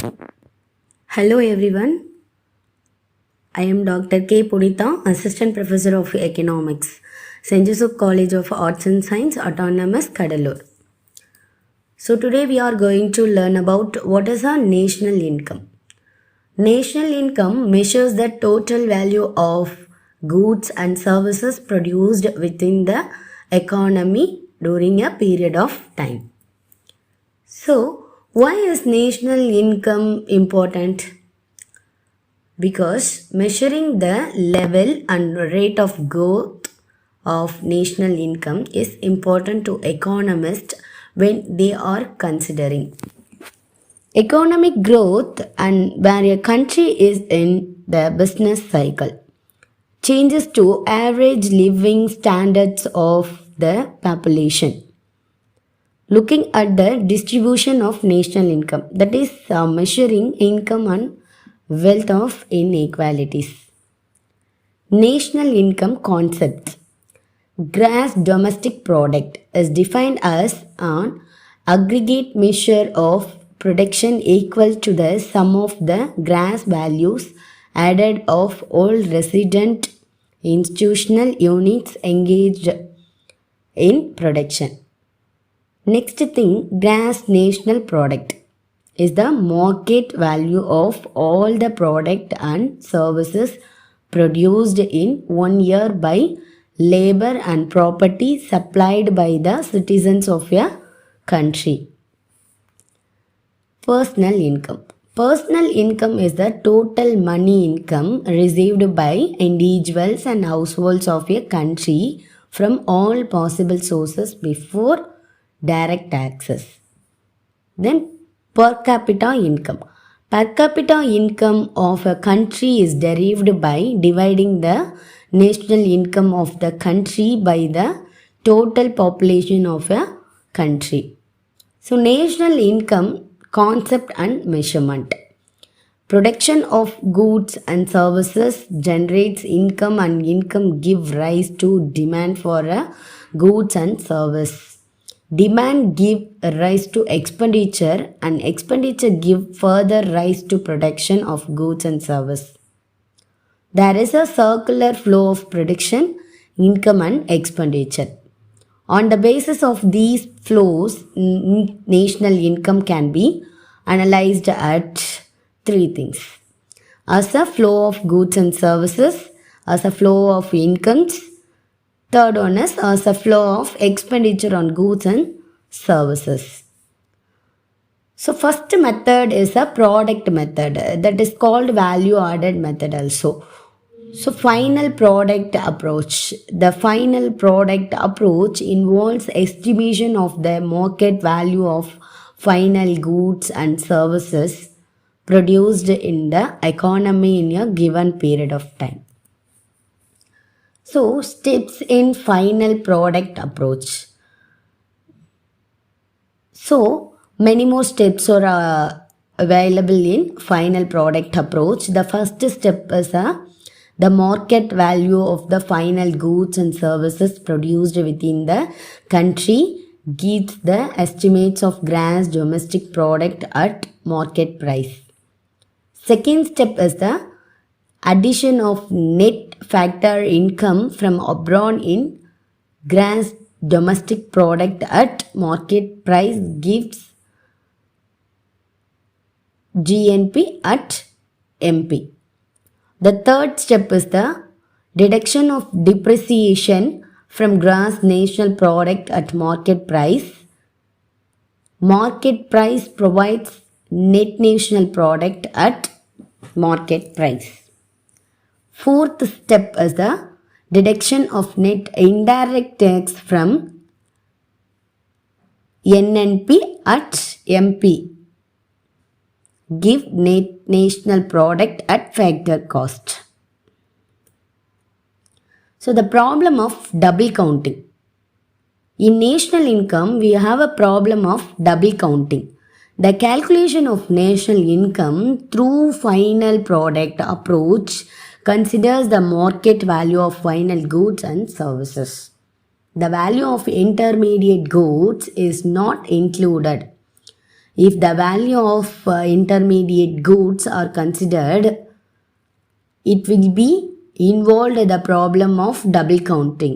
Hello everyone, I am Dr. K. Punitha, Assistant Professor of Economics, St.Joseph College of Arts and Science, Autonomous, Cuddalore. So today we are going to learn about what is our national income. National income measures the total value of goods and services produced within the economy during a period of time. So, why is national income important? Because measuring the level and rate of growth of national income is important to economists when they are considering economic growth and where a country is in the business cycle. Changes to average living standards of the population. Looking at the distribution of national income, that is measuring income and wealth of inequalities. National income concept. Gross domestic product is defined as an aggregate measure of production equal to the sum of the gross values added of all resident institutional units engaged in production. Next thing, gross national product is the market value of all the product and services produced in 1 year by labor and property supplied by the citizens of a country. Personal income. Personal income is the total money income received by individuals and households of a country from all possible sources before direct taxes. Then per capita income. Per capita income of a country is derived by dividing the national income of the country by the total population of a country. So national income concept and measurement. Production of goods and services generates income and income give rise to demand for a goods and service. Demand give rise to expenditure and expenditure give further rise to production of goods and service. There is a circular flow of production, income and expenditure. On the basis of these flows, national income can be analyzed at three things. As a flow of goods and services, as a flow of incomes, third one is as a flow of expenditure on goods and services. So first method is a product method that is called value added method also. So final product approach. The final product approach involves estimation of the market value of final goods and services produced in the economy in a given period of time. So, steps in final product approach. So, many more steps are available in final product approach. The first step is the market value of the final goods and services produced within the country gives the estimates of gross domestic product at market price. Second step is the addition of net factor income from abroad in gross domestic product at market price gives GNP at MP. The third step is the deduction of depreciation from gross national product at market price. Market price provides net national product at market price. Fourth step is the deduction of net indirect tax from NNP at MP. Give net national product at factor cost. So the problem of double counting. In national income, we have a problem of double counting. The calculation of national income through final product approach considers the market value of final goods and services. The value of intermediate goods is not included. If the value of intermediate goods are considered, it will be involved the problem of double counting.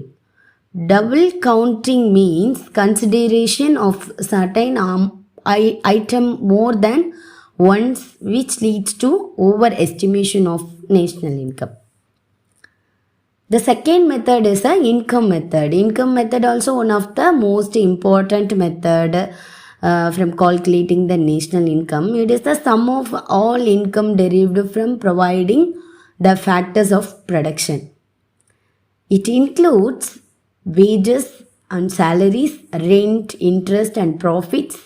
Double counting means consideration of certain item more than once, which leads to overestimation of national income. The second method is a income method. Income method also one of the most important method from calculating the national income. It is the sum of all income derived from providing the factors of production. It includes wages and salaries, rent, interest and profits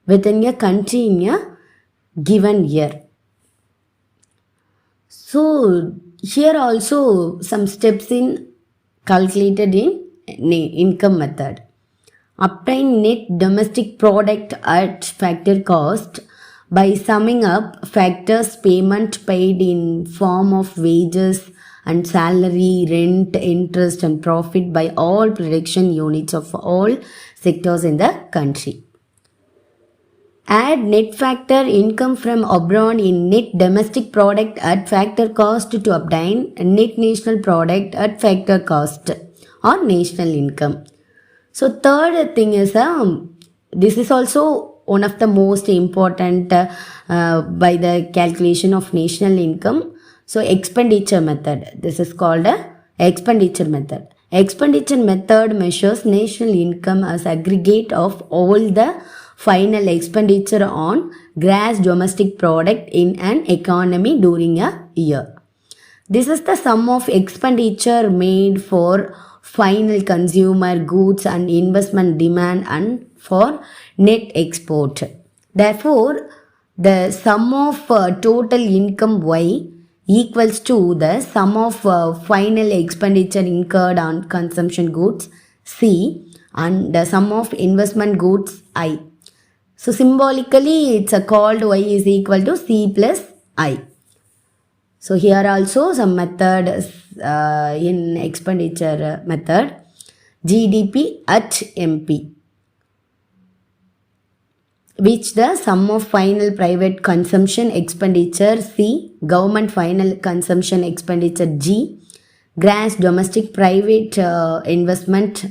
within a country in a given year. So here also some steps in calculated in income method. Obtain net domestic product at factor cost by summing up factors payment paid in form of wages and salary, rent, interest and profit by all production units of all sectors in the country. Add net factor income from abroad in net domestic product at factor cost to obtain net national product at factor cost or national income. So third thing is, this is also one of the most important by the calculation of national income. So expenditure method. This is called a expenditure method. Expenditure method measures national income as aggregate of all the final expenditure on gross domestic product in an economy during a year. This is the sum of expenditure made for final consumer goods and investment demand and for net export. Therefore, the sum of total income Y equals to the sum of final expenditure incurred on consumption goods C and the sum of investment goods I. So symbolically it's called Y is equal to C plus I. So here also some method in expenditure method. GDP at MP, which the sum of final private consumption expenditure C, government final consumption expenditure G, gross domestic private investment,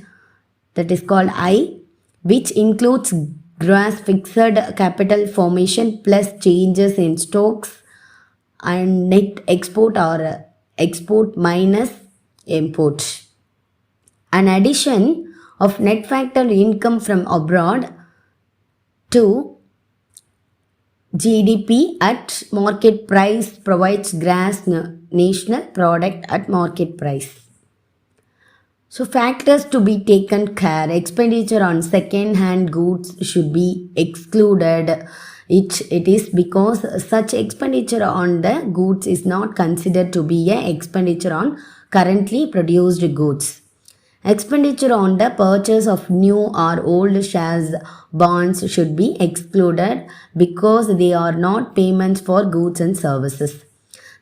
that is called I, which includes gross fixed capital formation plus changes in stocks and net export or export minus import. An addition of net factor income from abroad to GDP at market price provides gross national product at market price. So factors to be taken care. Expenditure on second hand goods should be excluded. It is because such expenditure on the goods is not considered to be a expenditure on currently produced goods. Expenditure on the purchase of new or old shares, bonds should be excluded because they are not payments for goods and services.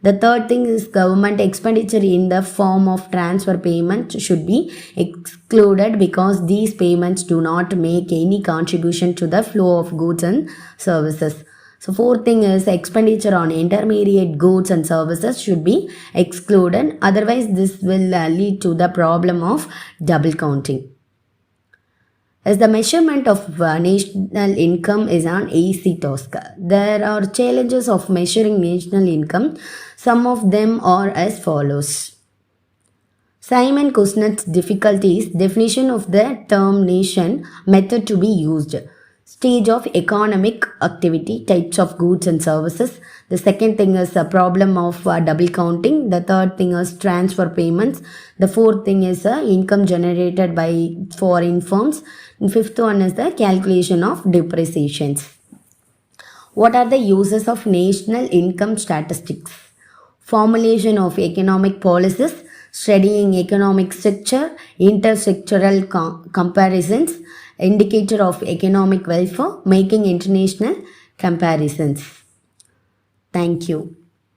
The third thing is government expenditure in the form of transfer payment should be excluded because these payments do not make any contribution to the flow of goods and services. So fourth thing is expenditure on intermediate goods and services should be excluded. Otherwise, this will lead to the problem of double counting. As the measurement of national income is an easy task. There are challenges of measuring national income. Some of them are as follows. Simon Kuznets' difficulties, definition of the term nation, method to be used. Stage of economic activity, types of goods and services. The second thing is a problem of double counting. The third thing is transfer payments. The fourth thing is income generated by foreign firms. And fifth one is the calculation of depreciations. What are the uses of national income statistics? Formulation of economic policies, studying economic structure, intersectoral comparisons, indicator of economic welfare, making international comparisons. Thank you.